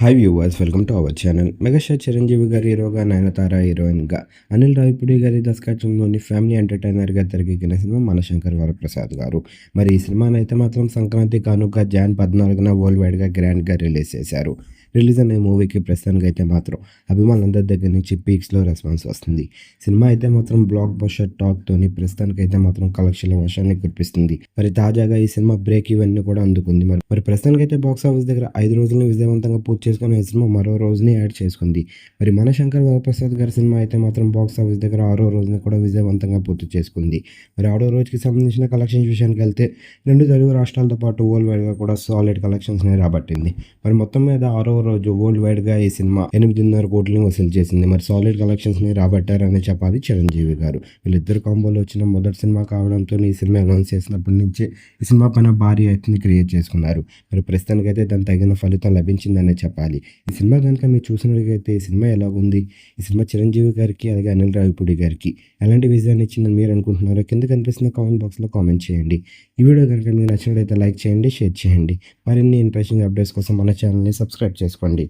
Hi viewers, welcome to our channel. Megastar Chiranjeevi గారి హీరోగా, నయనతార హీరోయిన్గా, అనిల్ రావిపూడి గారి దర్శకత్వంలోని ఫ్యామిలీ ఎంటర్టైనర్గా తెరకెక్కిన సినిమా మనశంకర్ వరప్రసాద్ గారు. మరి ఈ సినిమాని అయితే మాత్రం సంక్రాంతి కానుక జాన్ 14న వరల్డ్ వైడ్గా గ్రాండ్గా రిలీజ్ చేశారు. రిలీజ్ అనే మూవీకి ప్రస్తుతానికి అయితే మాత్రం అభిమానులందరి దగ్గర నుంచి పీక్స్లో రెస్పాన్స్ వస్తుంది. సినిమా అయితే మాత్రం బ్లాక్ బస్టర్ టాక్తోని ప్రస్తుతానికి అయితే మాత్రం కలెక్షన్ల వర్షాన్ని కురిపిస్తుంది. మరి తాజాగా ఈ సినిమా బ్రేక్ ఇవన్నీ కూడా అందుకుంది. మరి ప్రస్తుతానికి అయితే బాక్స్ ఆఫీస్ దగ్గర 5 రోజులను విజయవంతంగా పూర్తి చేసుకుని ఈ సినిమా మరో రోజుని యాడ్ చేసుకుంది. మరి మనశంకర్ వరప్రసాద్ గారి సినిమా అయితే మాత్రం బాక్స్ ఆఫీస్ దగ్గర 6వ రోజున కూడా విజయవంతంగా పూర్తి చేసుకుంది. మరి 6వ రోజుకి సంబంధించిన కలెక్షన్స్ విషయానికి వెళ్తే 2 తెలుగు రాష్ట్రాలతో పాటు వరల్డ్ వైడ్గా కూడా సాలిడ్ కలెక్షన్స్ని రాబట్టింది. మరి మొత్తం మీద 6వ రోజు వరల్డ్ వైడ్గా ఈ సినిమా 8.5 కోట్లని వసూలు చేసింది. మరి సాలిడ్ కలెక్షన్స్ని రాబట్టారని చెప్పాలి చిరంజీవి గారు. వీళ్ళిద్దరు కాంబోలో వచ్చిన మొదటి సినిమా కావడంతో ఈ సినిమా అనౌన్స్ చేసినప్పటి నుంచే ఈ సినిమా పైన భారీ ఎత్తుని క్రియేట్ చేసుకున్నారు. మరి ప్రస్తుతానికైతే దాని తగిన ఫలితం లభించిందనే చెప్పాలి. ఈ సినిమా కనుక మీరు చూసినట్లయితే ఈ సినిమా ఎలాగుంది, ఈ సినిమా చిరంజీవి గారికి అలాగే అనిల్ రావిపూడి గారికి ఎలాంటి విజయాన్ని ఇచ్చిందని మీరు అనుకుంటున్నారో కింద కనిపిస్తున్న కామెంట్ బాక్స్లో కామెంట్ చేయండి. ఈ వీడియో కనుక మీకు నచ్చినట్లయితే లైక్ చేయండి, షేర్ చేయండి. మరిన్ని ఇంట్రెస్టింగ్ అప్డేట్స్ కోసం మన ఛానల్ని సబ్స్క్రైబ్ చేసుకోండి.